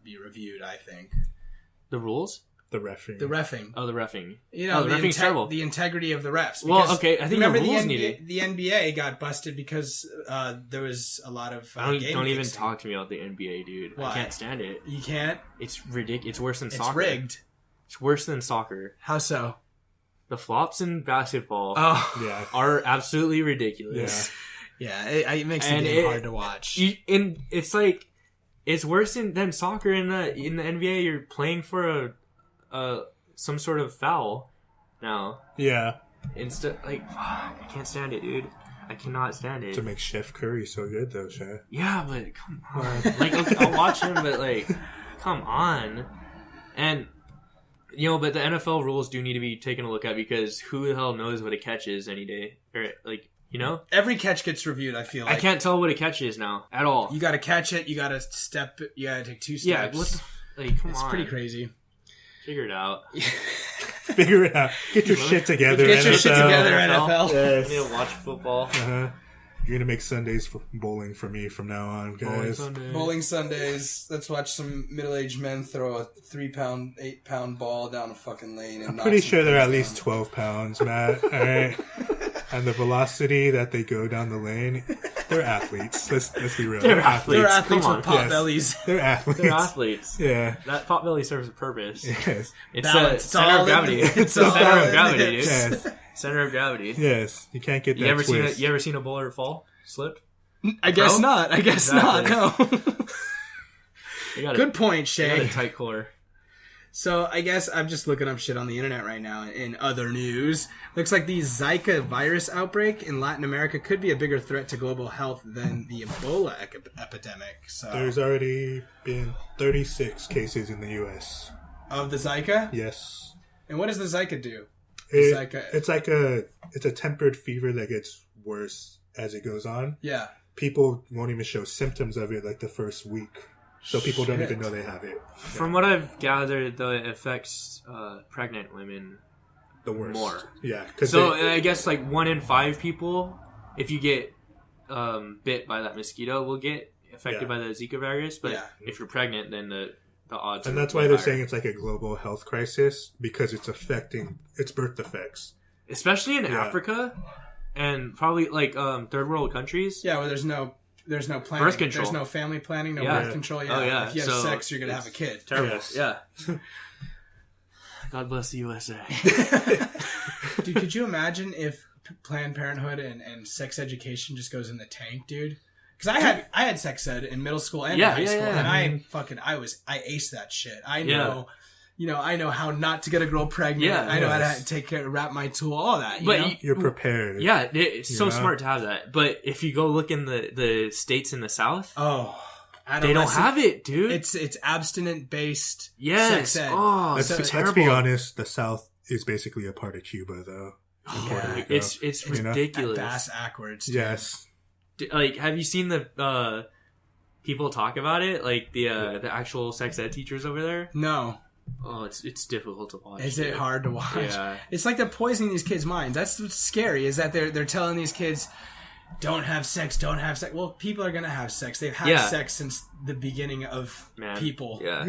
be reviewed, I think. The rules? The referee. The reffing. Oh, the reffing. You know, the reffing's terrible. The integrity of the refs. Well, okay, I think remember the rules NBA, needed. The NBA got busted because there was a lot of Don't even talk to me about the NBA, dude. Why? I can't stand it. You can't? It's ridiculous. It's worse than It's soccer. rigged. It's worse than soccer. How so? The flops in basketball Yeah. are absolutely ridiculous. Yeah, it makes the game hard to watch. It's like it's worse than soccer in the NBA. You're playing for some sort of foul now. Yeah. Instead, like, I can't stand it, dude. I cannot stand it. To make Chef Curry so good, though, Shay. Yeah, but come on. Like, okay, I'll watch him, but like, come on. And but the NFL rules do need to be taken a look at because who the hell knows what a catch is any day? Or like, every catch gets reviewed. I feel like I can't tell what a catch is now at all. You got to catch it. You got to step. You got to take 2 steps. Yeah, come on. It's pretty crazy. Figure it out. Figure it out. Get your shit together, Get your NFL. shit together, NFL. Yes. I need to watch football. Uh-huh. You're gonna make Sundays for bowling for me from now on, guys. Bowling Sundays. Let's watch some middle-aged men throw a 3-pound, 8-pound ball down a fucking lane. And I'm pretty sure they're at least 12 pounds, Matt. All right. And the velocity that they go down the lane, they're athletes. Let's be real. They're athletes. They're athletes Come with on. pot Yes. bellies. They're athletes. They're athletes. Yeah. That pot belly serves a purpose. Yes. It's Balance. the center of gravity. It's the all center in of gravity, dude. Yes. Center of gravity. Yes. You can't get that You twist. ever seen a bowler fall? Slip? I guess Bro? not. I guess Exactly. not. No. You got Good point, You got Shay. a tight core. So I guess I'm just looking up shit on the internet right now. In other news, looks like the Zika virus outbreak in Latin America could be a bigger threat to global health than the Ebola epidemic. So There's already been 36 cases in the U.S. of the Zika. Yes. And what does the Zika do? It's like a tempered fever that gets worse as it goes on. Yeah. People won't even show symptoms of it like the first week. So people don't even know they have it. From what I've gathered, though, it affects pregnant women The worst. more. Yeah. So I guess like 1 in 5 people, if you get bit by that mosquito, will get affected by the Zika virus. But if you're pregnant, then the odds. And that's why they're saying it's like a global health crisis, because it's affecting its birth defects, especially in Africa and probably like third world countries. Yeah, where there's no planning. Birth control. There's no family planning, no birth control. Yeah. Oh, yeah. If you have sex, you're going to have a kid. Terrible. Yes. Yeah. God bless the USA. Dude, could you imagine if Planned Parenthood and sex education just goes in the tank, dude? Because I had sex ed in middle school and high school, and I aced that shit. I know. I know how not to get a girl pregnant. Yeah, I know how to take care, wrap my tool, all that. You're prepared. Yeah, it's so smart to have that. But if you go look in the states in the South, they don't have it, dude. It's abstinent based sex ed. Oh, let's be honest. The South is basically a part of Cuba, though. It's ridiculous. Bass backwards. Dude. Yes. Like, have you seen the people talk about it? Like the actual sex ed teachers over there? No. Oh, it's difficult to watch. Is it hard to watch? Yeah. It's like they're poisoning these kids' minds. That's what's scary, is that they're telling these kids, don't have sex. Well, people are going to have sex. They've had sex since the beginning of people. Yeah.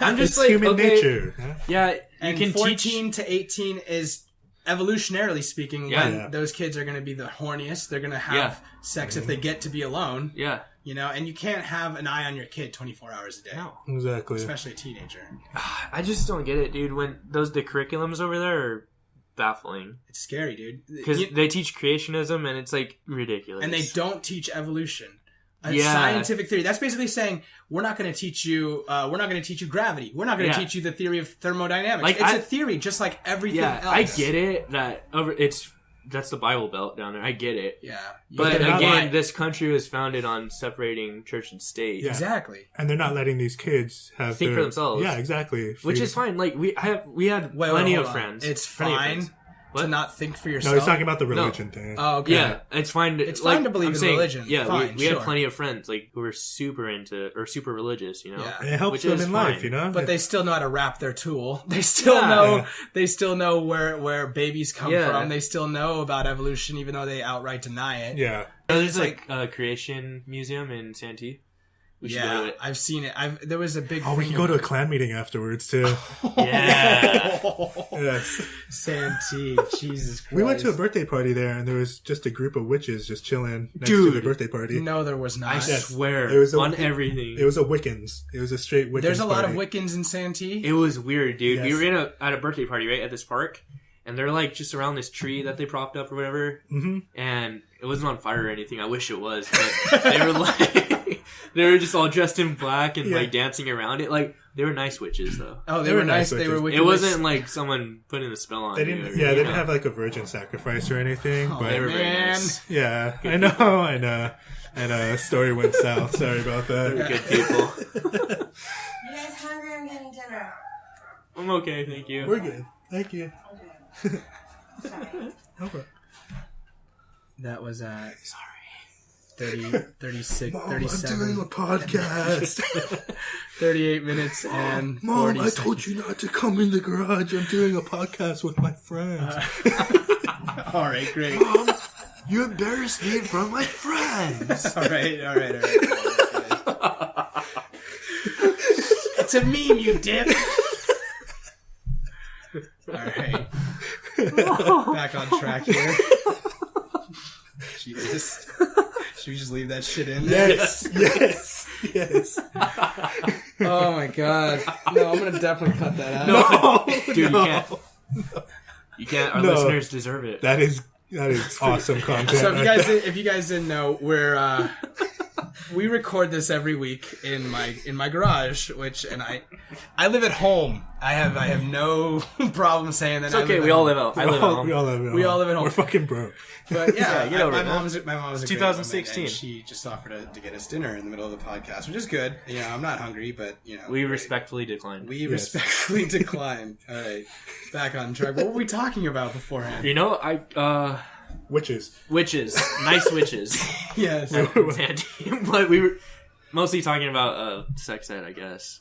I'm just it's like, human nature. Yeah, and you can 14 to 18 is, evolutionarily speaking, when those kids are going to be the horniest. They're going to have sex if they get to be alone. Yeah. And you can't have an eye on your kid 24 hours a day. No. Exactly. Especially a teenager. I just don't get it, dude. When the curriculums over there are baffling. It's scary, dude. Because they teach creationism, and it's like ridiculous. And they don't teach evolution. Scientific theory. That's basically saying we're not going to teach you. We're not going to teach you gravity. We're not going to teach you the theory of thermodynamics. Like, it's a theory, just like everything else. I get it that's the Bible Belt down there. I get it. Yeah. But again, this country was founded on separating church and state. Yeah. Exactly. And they're not letting these kids think for themselves. Yeah, exactly. Which is fine. Like we had plenty of friends. It's fine to not think for yourself. No, he's talking about the religion thing. Oh, okay. Yeah, it's fine. It's fine to believe in religion. Yeah, fine, we had plenty of friends who were super religious. Yeah. And it helps them in life, But they still know how to wrap their tool. They still know. They still know where babies come from. They still know about evolution, even though they outright deny it. Yeah. There's like a creation museum in Santee. We should go to it. I've seen it. There was a big. Oh, we can go to a clan meeting afterwards too. Yeah. Yes. Santee, Jesus Christ. We went to a birthday party there, and there was just a group of witches just chilling next to the birthday party. No, there was not. I swear. It was everything. It was a Wiccans. It was a straight Wiccans. There's a lot of Wiccans in Santee. It was weird, dude. Yes. We were at a birthday party, right, at this park, and they're like just around this tree that they propped up or whatever, and it wasn't on fire or anything. I wish it was, but they were like. They were just all dressed in black and like dancing around it. Like they were nice witches, though. Oh, they were nice. They were wicked. It wasn't like someone putting a spell on. They didn't. They didn't have like a virgin sacrifice or anything. Oh, but they were very nice. Yeah, I know. And a story went south. Sorry about that. They were good people. You guys hungry? I'm getting dinner. I'm okay, thank you. We're good. Thank you. Okay. Sorry. Okay. That was sorry. 36, Mom, 37. I'm doing a podcast. 38 minutes and Mom, 40 I told you not to come in the garage. I'm doing a podcast with my friends. All right, great. Mom, you embarrassed me in front of my friends. All right. It's a meme, you dip. All right. Back on track here. Jesus. Should we just leave that shit in there? Yes. Oh my god. No, I'm gonna definitely cut that out. No, dude, you can't. You can't. Our listeners deserve it. That is awesome content. So if you guys didn't know, we record this every week in my garage, and I live at home. I have no problem saying that. It's okay. We all live at home. We all live at home. We're fucking broke. But yeah, get over my it. mom was a 2016. great woman, and she just offered to get us dinner in the middle of the podcast, which is good. I'm not hungry, but we respectfully declined. Respectfully declined. All right, back on track. What were we talking about beforehand? Witches, nice witches. Yes, but we were. Mostly talking about sex ed, I guess.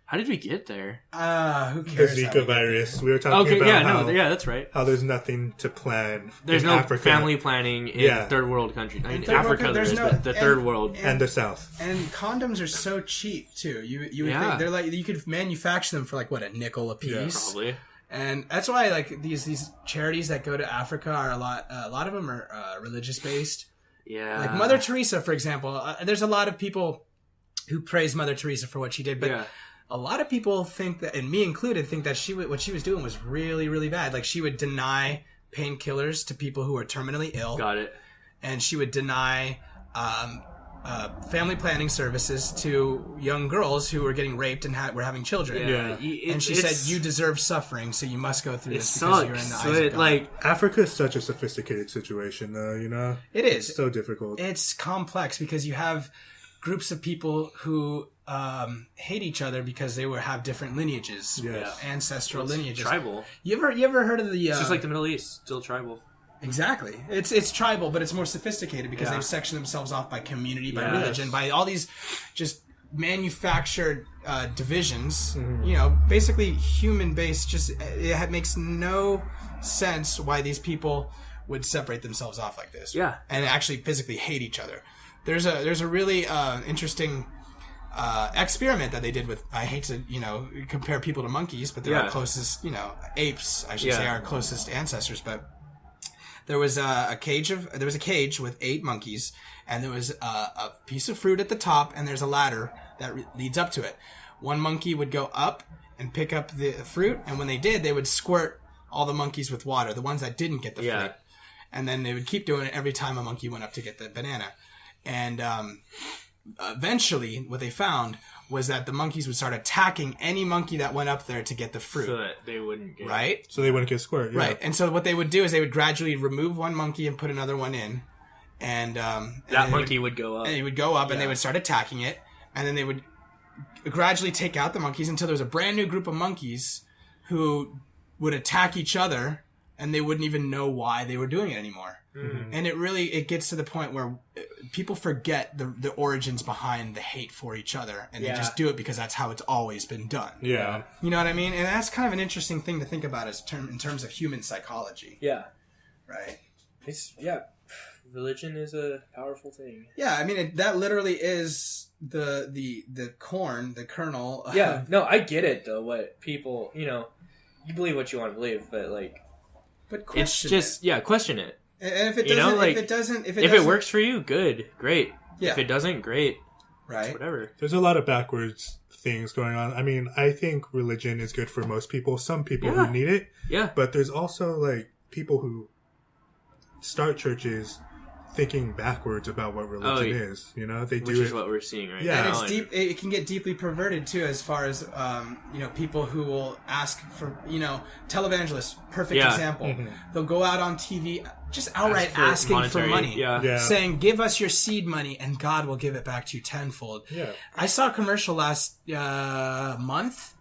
How did we get there? Who cares? The Zika virus. We were talking about that's right. how there's nothing to plan. There's no Africa. Family planning in third world countries. I mean, Africa, but the third world and the South. And condoms are so cheap too. You would think they're like you could manufacture them for like what, $0.05 a piece. Yeah, probably. And that's why like these charities that go to Africa are a lot of them are religious based. Yeah. Like Mother Teresa, for example. There's a lot of people who praise Mother Teresa for what she did, but a lot of people think that, and me included, think that what she was doing was really, really bad. Like she would deny painkillers to people who were terminally ill. Got it. And she would deny family planning services to young girls who were getting raped and were having children. Yeah. And she said, "You deserve suffering, so you must go through this sucks. because you're in the eyes of God." Like Africa is such a sophisticated situation, though. You know, it is it's so difficult. It's complex because you have groups of people who hate each other because they have different lineages, ancestral lineages. Tribal. You ever heard of the? It's just like the Middle East, still tribal. Exactly. It's tribal, but it's more sophisticated because they've sectioned themselves off by community, by religion, by all these just manufactured divisions. Mm-hmm. You know, basically human-based. Just it makes no sense why these people would separate themselves off like this. Yeah, and actually physically hate each other. There's a really interesting experiment that they did with, I hate to, compare people to monkeys, but they're our closest, apes, I should say, our closest ancestors. But there was a cage with 8 monkeys, and there was a piece of fruit at the top, and there's a ladder that leads up to it. One monkey would go up and pick up the fruit, and when they did, they would squirt all the monkeys with water, the ones that didn't get the fruit. And then they would keep doing it every time a monkey went up to get the banana. And eventually, what they found was that the monkeys would start attacking any monkey that went up there to get the fruit. So that they wouldn't get... Right? So they wouldn't get squirt. Yeah. Right. And so what they would do is they would gradually remove one monkey and put another one in. And that monkey would go up. And he would go up and they would start attacking it. And then they would gradually take out the monkeys until there was a brand new group of monkeys who would attack each other, and they wouldn't even know why they were doing it anymore. Mm-hmm. And it gets to the point where people forget the origins behind the hate for each other, and they just do it because that's how it's always been done. Yeah. You know what I mean? And that's kind of an interesting thing to think about in terms of human psychology. Yeah. Right? Religion is a powerful thing. Yeah, I mean, that literally is the corn, the kernel. Yeah, no, I get it, though, what people, you believe what you want to believe, but, But question it's just, question it. And if it doesn't, if it works for you, good, great. Yeah. If it doesn't, great. Right. Whatever. There's a lot of backwards things going on. I mean, I think religion is good for most people. Some people who need it. Yeah. But there's also, people who start churches thinking backwards about what religion is. They do which is what we're seeing right now. And it's deep. It can get deeply perverted too, as far as people who will ask for televangelists. Perfect example. Mm-hmm. They'll go out on TV just outright asking for money, saying, "Give us your seed money, and God will give it back to you tenfold." Yeah. I saw a commercial last month,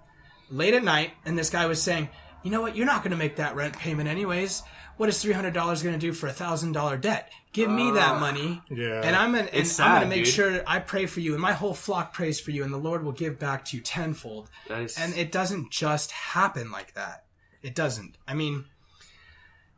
late at night, and this guy was saying, "You know what? You're not going to make that rent payment anyways. What is $300 going to do for a $1,000 debt? Give me that money, and I'm going to make sure I pray for you, and my whole flock prays for you, and the Lord will give back to you tenfold." And it doesn't just happen like that. It doesn't. I mean,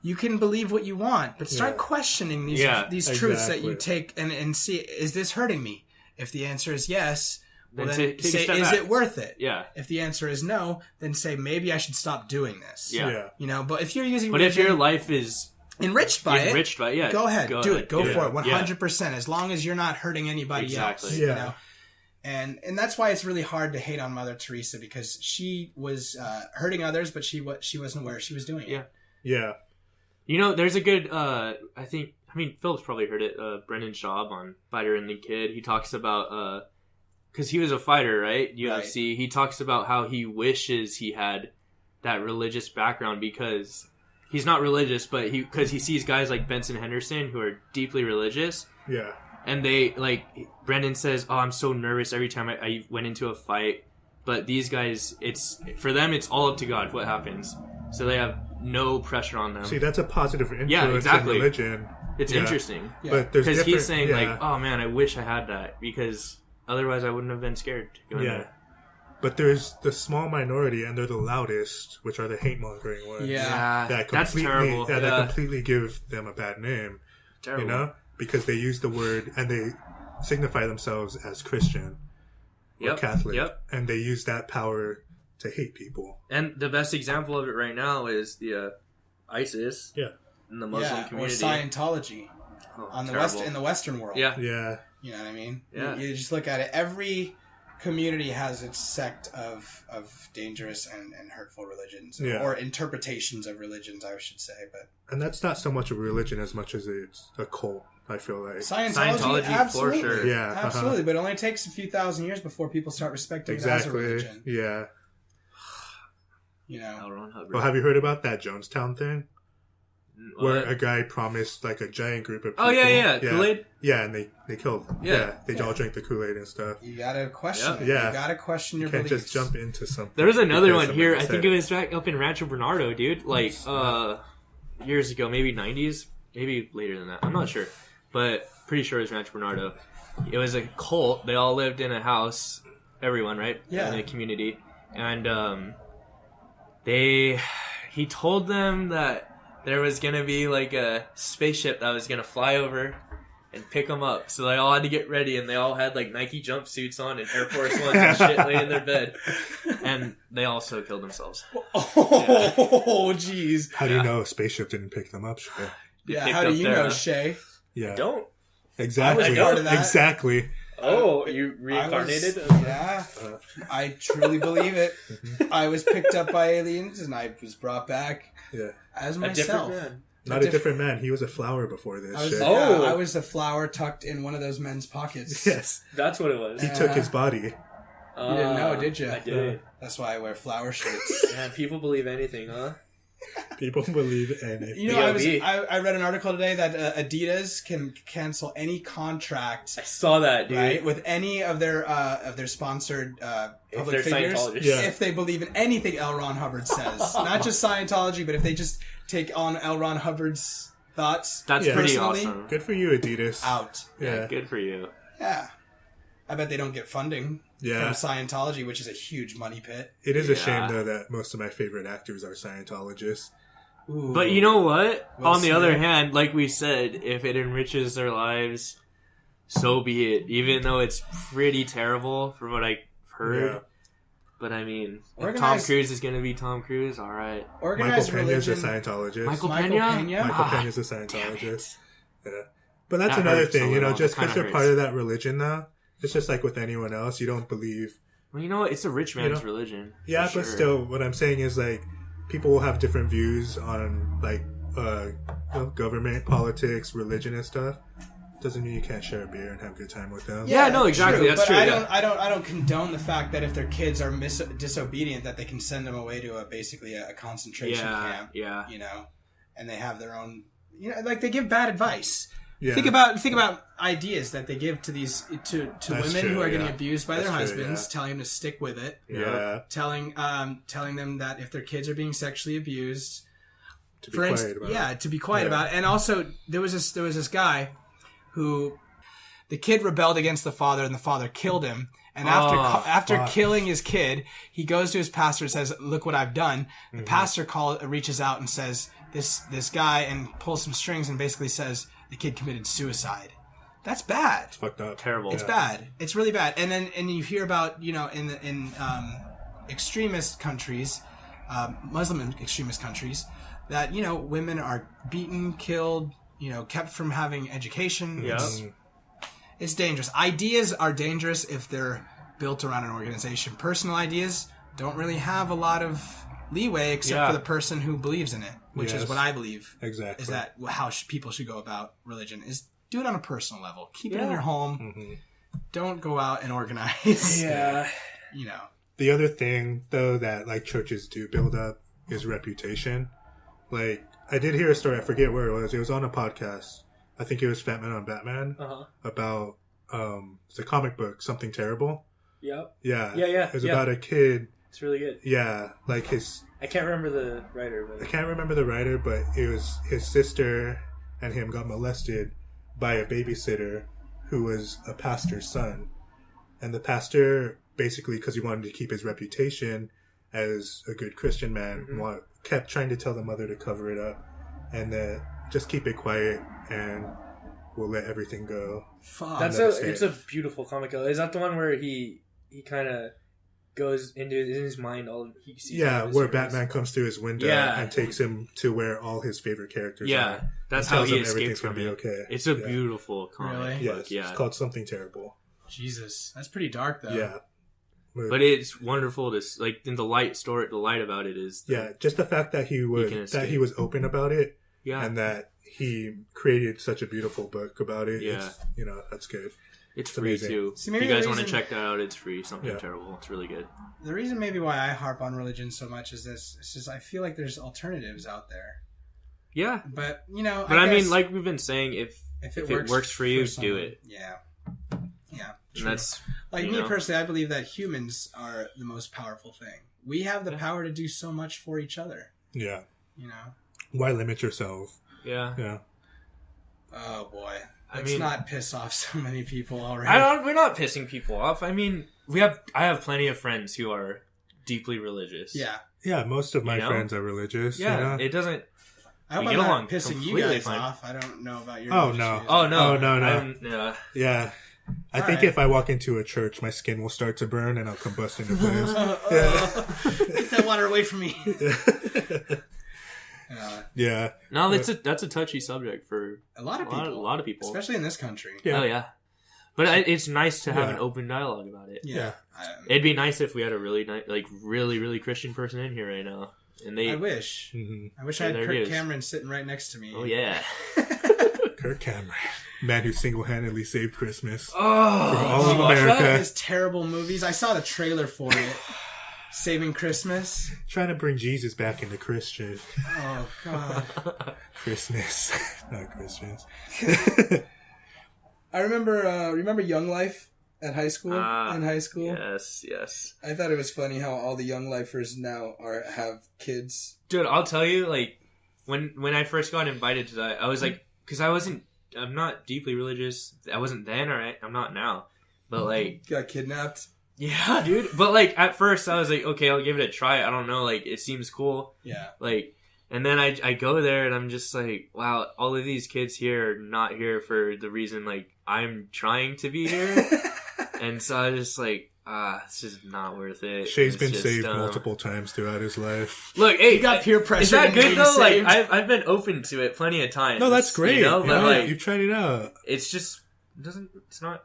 you can believe what you want, but start questioning these truths that you take and see, is this hurting me? If the answer is yes, well, then say, is it worth it? Yeah. If the answer is no, then say, maybe I should stop doing this. Yeah. But if you're using if your life is enriched by it, go ahead, do it. Go for it, 100%. As long as you're not hurting anybody else. Yeah. And that's why it's really hard to hate on Mother Teresa, because she was hurting others, but she wasn't aware she was doing it. Yeah. There's a good, Philip's probably heard it, Brendan Schaub on Fighter and the Kid. He talks about, because he was a fighter, right? UFC. Right. He talks about how he wishes he had that religious background, because he's not religious, but because he sees guys like Benson Henderson who are deeply religious. Yeah. And they, Brendan says, "Oh, I'm so nervous every time I went into a fight." But these guys, for them, it's all up to God what happens. So they have no pressure on them. See, that's a positive influence in religion. It's interesting. Yeah. But there's because he's saying, "Oh man, I wish I had that," because Otherwise, I wouldn't have been scared to go in there. But there's the small minority, and they're the loudest, which are the hate-mongering ones. Yeah. That's terrible. That completely give them a bad name. Terrible. You know? Because they use the word, and they signify themselves as Christian or Catholic. Yep. And they use that power to hate people. And the best example of it right now is the ISIS. Yeah. In the Muslim community. Or Scientology. In the Western world. Yeah. You know what I mean? Yeah. You just look at it. Every community has its sect of dangerous and hurtful religions. Or interpretations of religions, I should say. And that's not so much a religion as much as it's a cult, I feel like. Scientology absolutely. For sure. Yeah. Absolutely. But it only takes a few thousand years before people start respecting it as a religion. Yeah. You know. Well, have you heard about that Jonestown thing? Where a guy promised like a giant group of people. Oh, yeah. Kool-Aid? Yeah, and they killed. Yeah. They all drank the Kool-Aid and stuff. You gotta question it. Yeah. You gotta question your beliefs. You can't beliefs. just jump into something. There was another one here. I think it was up in Rancho Bernardo, dude. Like, years ago, maybe 90s. Maybe later than that. I'm not sure. But pretty sure it was Rancho Bernardo. It was a cult. They all lived in a house. Everyone, right? Yeah. In a community. And he told them that there was going to be like a spaceship that was going to fly over and pick them up. So they all had to get ready, and they all had like Nike jumpsuits on and Air Force Ones and shit laying in their bed. And they also killed themselves. Oh, jeez. How do you know a spaceship didn't pick them up, Shay? Yeah, how do you know, Shay? Yeah. I don't. Exactly. I was part of that. Exactly. Oh, you reincarnated? I truly believe it. I was picked up by aliens, and I was brought back as myself. A different man. Not a different man. He was a flower before this. I was a flower tucked in one of those men's pockets. Yes. That's what it was. He took his body. You didn't know, did you? I did. That's why I wear flower shirts. Man, people believe anything, huh? People believe anything. You know, I read an article today that Adidas can cancel any contract. I saw that, dude. Right, with any of their sponsored public figures, if they believe in anything L. Ron Hubbard says, not just Scientology, but if they just take on L. Ron Hubbard's thoughts. That's pretty awesome. Good for you, Adidas. Out. Yeah, good for you. Yeah, I bet they don't get funding. From Scientology, which is a huge money pit. It is a shame, though, that most of my favorite actors are Scientologists. Ooh. But you know what? On the other hand, like we said, if it enriches their lives, so be it. Even though it's pretty terrible from what I've heard. Yeah. But I mean, if Tom Cruise is going to be Tom Cruise, all right. Michael Pena's a Scientologist. Michael Pena? Michael Pena's a Scientologist. Yeah. But that's another thing, you know, just because they're part of that religion now. It's just like with anyone else. You don't believe... Well, you know what? It's a rich man's religion. Yeah, but still, what I'm saying is, like, people will have different views on, like, government, politics, religion, and stuff. Doesn't mean you can't share a beer and have a good time with them. Yeah, no, exactly. That's true. I don't condone the fact that if their kids are disobedient, that they can send them away to basically a concentration camp. Yeah. You know, and they have their own... You know, like, they give bad advice. Yeah. Think about ideas that they give to these to women who are getting abused by their husbands, telling them to stick with it. Yeah. Telling them that if their kids are being sexually abused, to be quiet about it. To be quiet about it. And also there was this guy who the kid rebelled against the father, and the father killed him. And after killing his kid, he goes to his pastor and says, "Look what I've done." The pastor reaches out and says, "This guy," and pulls some strings and basically says, the kid committed suicide. That's bad. It's fucked up. Terrible. It's bad. It's really bad. And you hear about, you know, in extremist countries, Muslim extremist countries, that, you know, women are beaten, killed, you know, kept from having education. Yeah. It's dangerous. Ideas are dangerous if they're built around an organization. Personal ideas don't really have a lot of leeway except for the person who believes in it, which is what I believe. Exactly. Is that how people should go about religion, is do it on a personal level. Keep it in your home. Don't go out and organize. Yeah. You know. The other thing, though, that like churches do build up is reputation. Like, I did hear a story, I forget where it was. It was on a podcast. I think it was Fat Man on Batman. About it's a comic book, Something Terrible. Yep. Yeah. It was about a kid. It's really good. Yeah, like his... I can't remember the writer. But... I can't remember the writer, but it was his sister and him got molested by a babysitter who was a pastor's son. And the pastor, basically, because he wanted to keep his reputation as a good Christian man, kept trying to tell the mother to cover it up and that just keep it quiet and we'll let everything go. Fuck. It's a beautiful comic. Is that the one where he kind of goes into in his mind all he sees? Yeah, where Batman comes through his window and takes him to where all his favorite characters are. That's how he escapes from it. Okay. It's a beautiful comic. Really? Yes, it's called Something Terrible. Jesus, that's pretty dark though. Yeah. But it's wonderful to like in the light about it is just the fact that he was open about it, and that he created such a beautiful book about it. Yeah, that's good. It's free amazing. too. See, if you guys want to check that out, it's free. Something Terrible. It's really good. The reason maybe why I harp on religion so much is this: it's just I feel like there's alternatives out there. Yeah, but I mean, like we've been saying, if it works for you, do it. Yeah. And that's like me personally. I believe that humans are the most powerful thing. We have the power to do so much for each other. Yeah. Why limit yourself? Yeah. Oh boy. Let's not piss off so many people already. We're not pissing people off. I mean, I have plenty of friends who are deeply religious. Yeah. Yeah, most of my friends are religious. Yeah, it doesn't. I hope I'm not pissing you guys off. I don't know about your. Oh no! Oh no! No! Yeah. I think if I walk into a church, my skin will start to burn and I'll combust into flames. Get that water away from me. Yeah. No, that's a touchy subject for a lot of people. A lot of people, especially in this country. Yeah. Oh yeah. But it's nice to have an open dialogue about it. Yeah. It'd be nice if we had a really nice, like really Christian person in here right now. And I wish. I wish I had Kirk Cameron sitting right next to me. Oh yeah. Kirk Cameron. Man who single-handedly saved Christmas for all of America. His terrible movies. I saw the trailer for it. Saving Christmas. Trying to bring Jesus back into Christian. Oh, God. Christmas. Not Christians. I remember Young Life at high school? In high school? Yes. I thought it was funny how all the Young Lifers now have kids. Dude, I'll tell you, like, when I first got invited to that, I was like, because I'm not deeply religious. I wasn't then, or I'm not now. But, like... Got kidnapped? Yeah, dude. But, like, at first, I was like, okay, I'll give it a try. I don't know, like, it seems cool. Yeah. Like, and then I go there, and I'm just like, wow, all of these kids here are not here for the reason, like, I'm trying to be here. And so I was just like, it's just not worth it. Shay's been saved multiple times throughout his life. Look, hey, you got peer pressure. Is that good though? Saved? Like, I've been open to it plenty of times. No, that's great. But like, you've tried it out. It's just it's not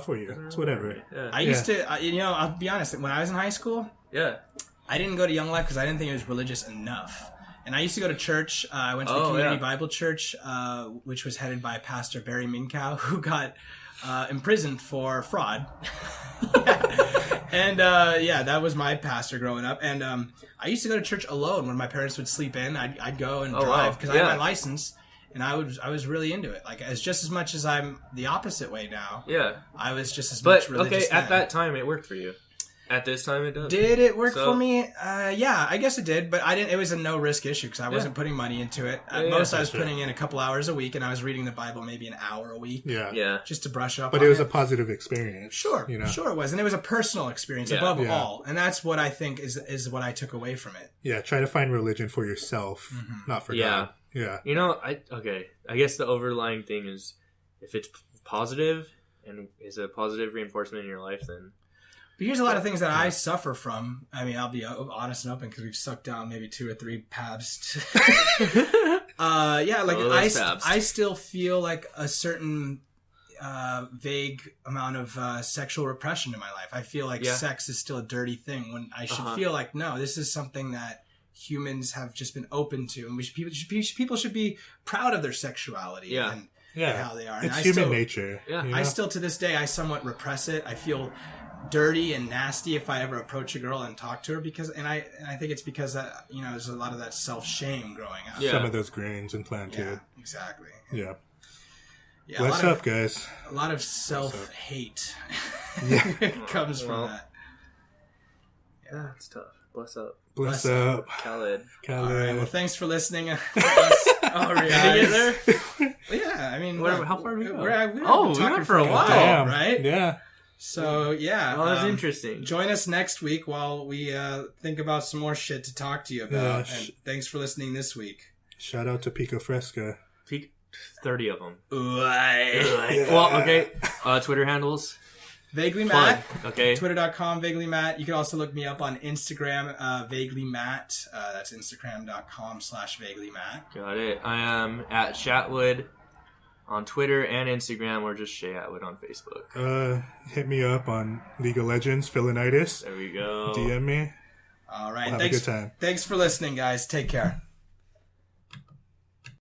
for you. It's whatever. Yeah. I used to, I'll be honest. When I was in high school, I didn't go to Young Life because I didn't think it was religious enough. And I used to go to church. I went to the Community Bible Church, which was headed by Pastor Barry Minkow, who got imprisoned for fraud. And that was my pastor growing up. And I used to go to church alone when my parents would sleep in. I'd go and drive because I had my license, and I was really into it. Like just as much as I'm the opposite way now. Yeah, I was just as much religious. But okay, at that time it worked for you. At this time, it does. Did it work for me? Yeah, I guess it did, but I didn't. It was a no risk issue because I wasn't putting money into it. At most, I was putting in a couple hours a week, and I was reading the Bible maybe an hour a week. Yeah, just to brush up. But it was a positive experience. Sure, sure it was, and it was a personal experience above all, and that's what I think is what I took away from it. Yeah, try to find religion for yourself, not for God. Yeah, I guess the overlying thing is if it's positive and is a positive reinforcement in your life, then. But here's a lot of things that I suffer from. I mean, I'll be honest and open because we've sucked down maybe 2 or 3 pabs. I still feel like a certain vague amount of sexual repression in my life. I feel like sex is still a dirty thing when I should feel like, no, this is something that humans have just been open to. And people should be proud of their sexuality and how they are. And it's human nature. Yeah. I still, to this day, I somewhat repress it. I feel dirty and nasty if I ever approach a girl and talk to her because I think it's because that there's a lot of that self-shame growing up. Some of those grains implanted. Yeah, exactly. Yeah. What's up, guys? A lot of self-hate comes from that. Yeah, it's tough. Bless up. Bless up. Khaled. All right, well, thanks for listening. There? Yeah, I mean, how far have we gone? We went for a while, Damn. right? Yeah. So, yeah. Well, that's interesting. Join us next week while we think about some more shit to talk to you about. And thanks for listening this week. Shout out to Pico Fresca. 30 of them. Yeah. Well, okay. Twitter handles. Vaguely Matt. Okay. Twitter.com, Vaguely Matt. You can also look me up on Instagram, Vaguely Matt. That's Instagram.com/Vaguely Matt. Got it. I am at Shatwood on Twitter and Instagram, or just Shay Atwood on Facebook. Hit me up on League of Legends, Philinitis. There we go. DM me. All right. We'll have a good time. Thanks for listening, guys. Take care.